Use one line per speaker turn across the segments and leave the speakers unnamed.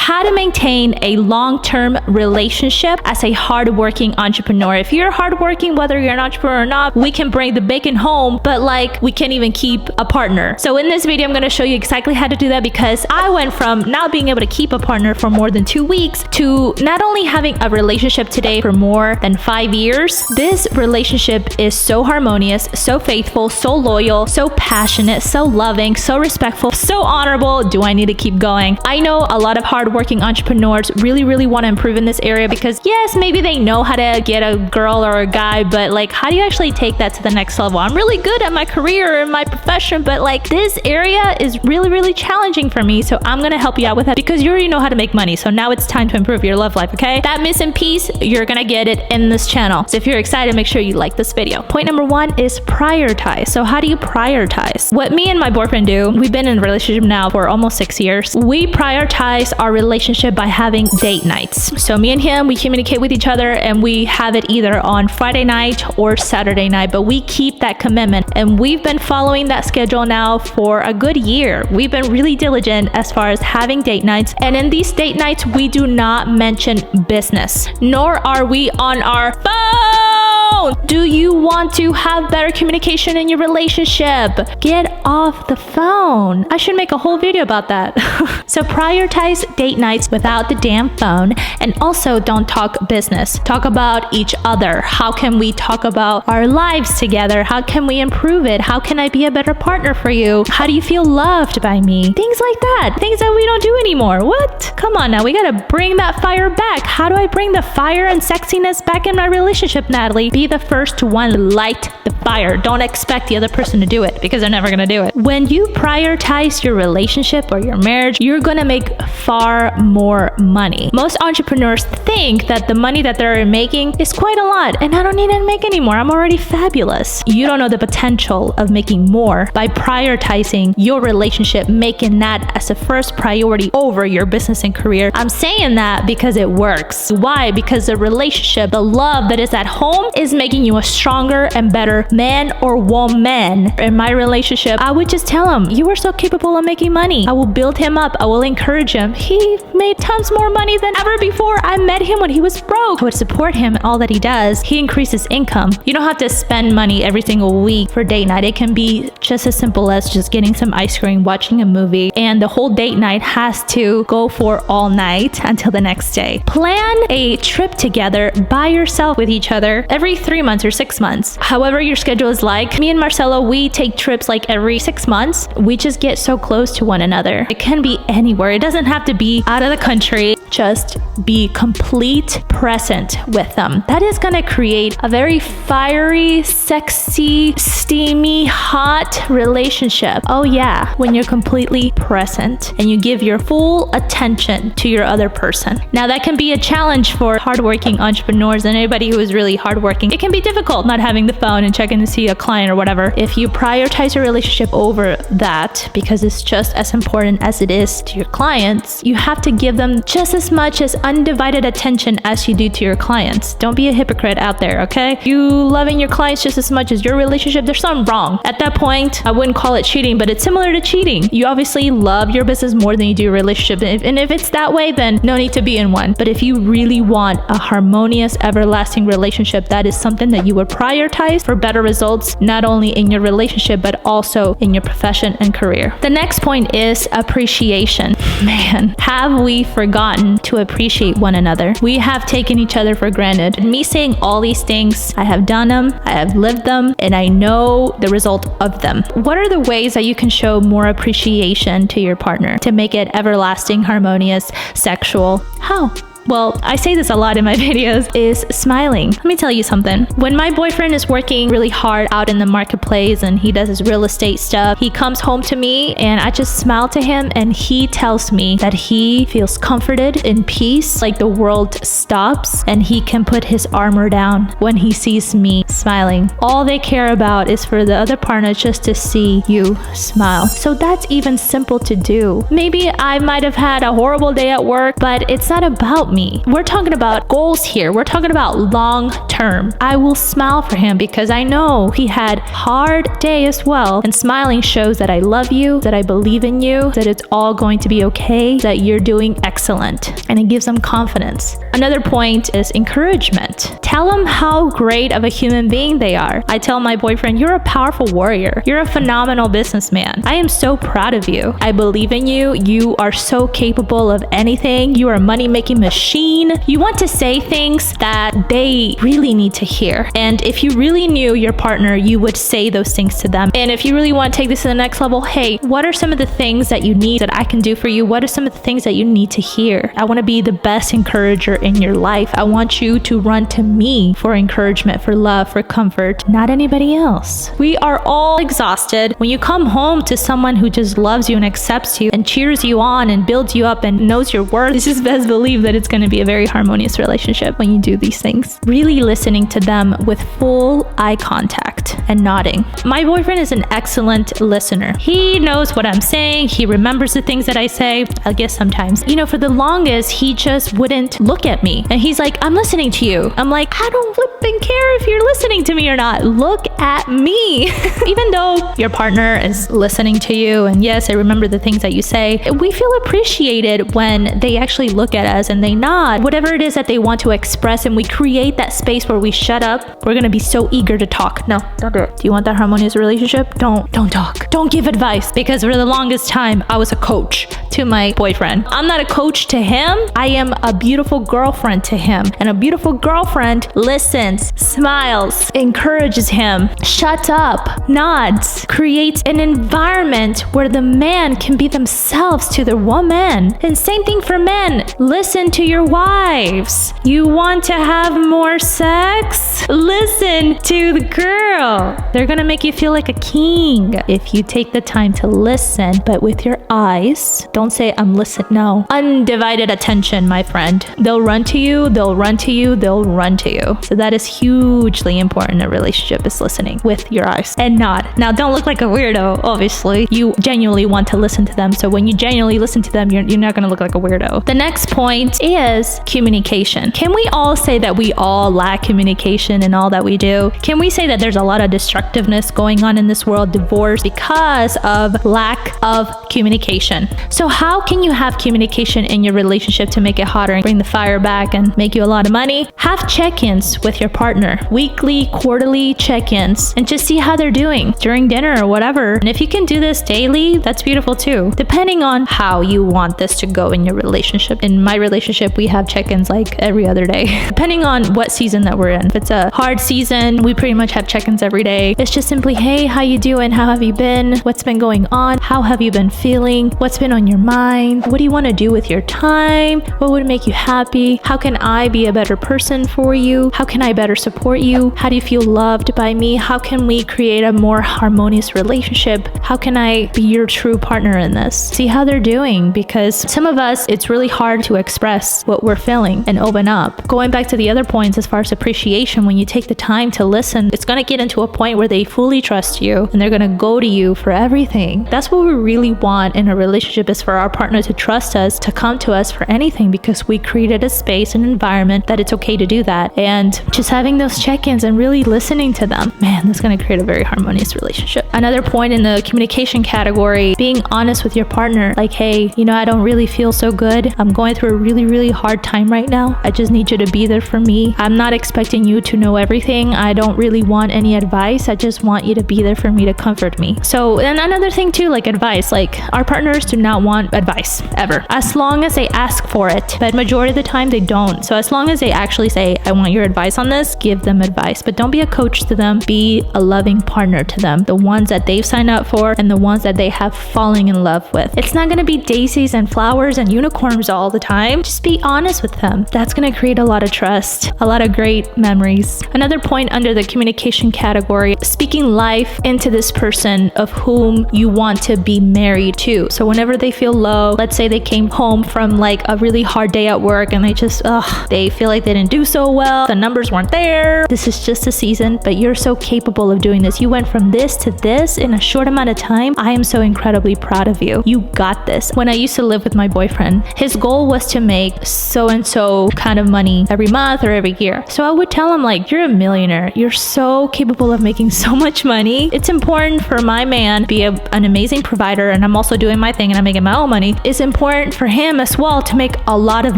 how to maintain a long-term relationship as a hardworking entrepreneur. If you're hardworking, whether you're an entrepreneur or not, we can bring the bacon home, but like we can't even keep a partner. So in this video, I'm going to show you exactly how to do that, because I went from not being able to keep a partner for more than 2 weeks to not only having a relationship today for more than 5 years. This relationship is so harmonious, so faithful, so loyal, so passionate, so loving, so respectful, so honorable. Do I need to keep going? I know a lot of hardworking entrepreneurs really want to improve in this area, because yes, maybe they know how to get a girl or a guy, but like, how do you actually take that to the next level? I'm really good at my career and my profession, but like this area is really challenging for me. So I'm going to help you out with that, because you already know how to make money. So now it's time to improve your love life, okay? That missing piece, you're going to get it in this channel. So if you're excited, make sure you like this video. Point number 1 is prioritize. So how do you prioritize? What me and my boyfriend do, we've been in a relationship now for almost 6 years. We prioritize our relationship by having date nights. So me and him, we communicate with each other and we have it either on Friday night or Saturday night, but we keep that commitment. And we've been following that schedule now for a good year. We've been really diligent as far as having date nights. And in these date nights, we do not mention business, nor are we on our phone. Do you want to have better communication in your relationship? Get off the phone. I should make a whole video about that. So prioritize date nights without the damn phone, and also don't talk business. Talk about each other. How can we talk about our lives together? How can we improve it? How can I be a better partner for you? How do you feel loved by me? Things like that. Things that we don't do anymore. What? Come on now. We gotta bring that fire back. How do I bring the fire and sexiness back in my relationship, Natalie? Be the first one to light the fire. Don't expect the other person to do it, because they're never gonna do it. When you prioritize your relationship or your marriage, you're gonna make far more money. Most entrepreneurs think that the money that they're making is quite a lot, and I don't need to make any more. I'm already fabulous. You don't know the potential of making more by prioritizing your relationship, making that as a first priority over your business and career. I'm saying that because it works. Why? Because the relationship, the love that is at home, is making you a stronger and better man or woman. In my relationship, I would just tell him, you are so capable of making money. I will build him up. I will encourage him. He made tons more money than ever before. I met him when he was broke. I would support him in all that he does. He increases income. You don't have to spend money every single week for date night. It can be just as simple as just getting some ice cream, watching a movie, and the whole date night has to go for all night until the next day. Plan a trip together by yourself with each other every 3 months or 6 months. However your schedule is like. Me and Marcelo, we take trips like every 6 months. We just get so close to one another. It can be anywhere. It doesn't have to be out of the country. Just be complete present with them. That is going to create a very fiery, sexy, steamy, hot relationship. Oh yeah, when you're completely present and you give your full attention to your other person. Now that can be a challenge for hardworking entrepreneurs and anybody who is really hardworking. It can be difficult not having the phone and checking to see a client or whatever. If you prioritize your relationship over that, because it's just as important as it is to your clients, you have to give them just as much as undivided attention as you do to your clients. Don't be a hypocrite out there, okay? You loving your clients just as much as your relationship, there's something wrong. At that point, I wouldn't call it cheating, but it's similar to cheating. You obviously love your business more than you do your relationship. And if it's that way, then no need to be in one. But if you really want a harmonious, everlasting relationship, that is something that you would prioritize for better results, not only in your relationship, but also in your profession and career. The next point is appreciation. Man, have we forgotten to appreciate one another? We have taken each other for granted. Me saying all these things, I have done them, I have lived them, and I know the result of them. What are the ways that you can show more appreciation to your partner to make it everlasting, harmonious, sexual? How? Well, I say this a lot in my videos, is smiling. Let me tell you something. When my boyfriend is working really hard out in the marketplace and he does his real estate stuff, he comes home to me and I just smile to him and he tells me that he feels comforted, in peace, like the world stops and he can put his armor down when he sees me smiling. All they care about is for the other partner just to see you smile. So that's even simple to do. Maybe I might have had a horrible day at work, but it's not about about me. We're talking about goals here. We're talking about long term. I will smile for him because I know he had hard day as well. And smiling shows that I love you, that I believe in you, that it's all going to be okay, that you're doing excellent. And it gives them confidence. Another point is encouragement. Tell them how great of a human being they are. I tell my boyfriend, you're a powerful warrior. You're a phenomenal businessman. I am so proud of you. I believe in you. You are so capable of anything. You are a money-making machine. You want to say things that they really need to hear. And if you really knew your partner, you would say those things to them. And if you really want to take this to the next level, hey, what are some of the things that you need that I can do for you? What are some of the things that you need to hear? I want to be the best encourager in your life. I want you to run to me for encouragement, for love, for comfort, not anybody else. We are all exhausted. When you come home to someone who just loves you and accepts you and cheers you on and builds you up and knows your worth, it's just best believe that it's going to be a very harmonious relationship when you do these things. Really listening to them with full eye contact and nodding. My boyfriend is an excellent listener. He knows what I'm saying. He remembers the things that I say. I guess sometimes. For the longest, he just wouldn't look at me. And he's like, I'm listening to you. I'm like, I don't flipping care if you're listening to me or not. Look at me. Even though your partner is listening to you, and yes, I remember the things that you say, we feel appreciated when they actually look at us and they nod. Whatever it is that they want to express, and we create that space where we shut up, we're going to be so eager to talk. No, don't do it. Do you want that harmonious relationship? Don't talk. Don't give advice. Because for the longest time, I was a coach to my boyfriend. I'm not a coach to him. I am a beautiful girlfriend to him. And a beautiful girlfriend listens, smiles, encourages him, shuts up, nods, creates an environment where the man can be themselves to the woman. And same thing for men. Listen to your wives. You want to have more sex? Listen to the girl. They're gonna make you feel like a king if you take the time to listen, but with your eyes. Don't say I'm listening. No. Undivided attention, my friend. They'll run to you, they'll run to you, they'll run to you. So that is hugely important in a relationship, is listening with your eyes and nod. Now, don't look like a weirdo, obviously. You genuinely want to listen to them. So when you genuinely listen to them, you're not going to look like a weirdo. The next point is communication. Can we all say that we all lack communication in all that we do? Can we say that there's a lot of destructiveness going on in this world, divorce, because of lack of communication? So how can you have communication in your relationship to make it hotter and bring the fire back and make you a lot of money? Have check-ins with your partner, weekly, quarterly check-ins, and just see how they're doing during dinner or whatever. And if you can do this daily, that's beautiful too, depending on how you want this to go in your relationship. In my relationship, we have check-ins like every other day, depending on what season that we're in. If it's a hard season, we pretty much have check-ins every day. It's just simply, hey, how you doing? How have you been? What's been going on? How have you been feeling? What's been on your mind? What do you want to do with your time? What would make you happy? How can I be a better person for you? How can I better support you? How do you feel loved by me? How can we create a more harmonious relationship? How can I be your true partner in this? See how they're doing, because some of us, it's really hard to express what we're feeling and open up. Going back to the other points as far as appreciation, when you take the time to listen, it's going to get into a point where they fully trust you and they're going to go to you for everything. That's what we really want in a relationship, is for our partner to trust us, to come to us for anything, because we created a space, an environment that it's okay to do that. And just having those check-ins and really listening to them, man, that's going to create a very harmonious relationship. Another point in the communication category, being honest with your partner. Like, hey, I don't really feel so good. I'm going through a really, really hard time right now. I just need you to be there for me. I'm not expecting you to know everything. I don't really want any advice. I just want you to be there for me, to comfort me. So, and another thing too, like advice, like our partners do not want advice ever, as long as they ask for it. But majority of the time they don't. So as long as they actually say, I want your advice on this, give them advice. But don't be a coach to them. Be a loving partner to them. The ones that they've signed up for and the ones that they have falling in love with. It's not going to be daisies and flowers and unicorns all the time. Just be honest with them. That's going to create a lot of trust, a lot of great memories. Another point under the communication category, speaking life into this person of whom you want to be married to. So whenever they feel low, let's say they came home from like a really hard day at work and they just, they feel like they didn't do so well. The numbers weren't there. This is just a season, but you're so capable of doing this. You went from this to this in a short amount of time. I am so incredibly proud of you. You got this. When I used to live with my boyfriend, his goal was to make so and so kind of money every month or every year. So I would tell him like, you're a millionaire. You're so capable of making so much money. It's important for my man to be an amazing provider, and I'm also doing my thing and I'm making my own money. It's important for him as well to make a lot of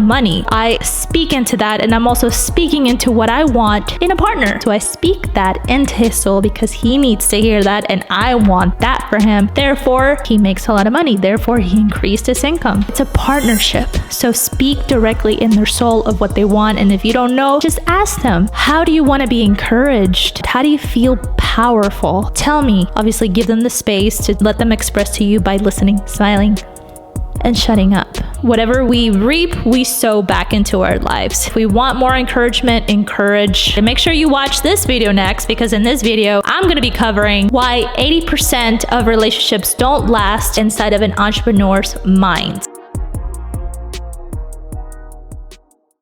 money. I speak into that, and I'm also speaking into what I want in a partner. So I speak that into his soul because he needs to hear that, and I want that for him. Therefore, he makes a lot of money. Therefore, he increased his income. It's a partnership. So speak directly in their soul of what they want. And if you don't know, just ask them, how do you want to be encouraged? How do you feel powerful? Tell me. Obviously, give them the space to let them express to you by listening, smiling, and shutting up. Whatever we reap, we sow back into our lives. If we want more encouragement, encourage. And make sure you watch this video next, because in this video, I'm going to be covering why 80% of relationships don't last inside of an entrepreneur's mind.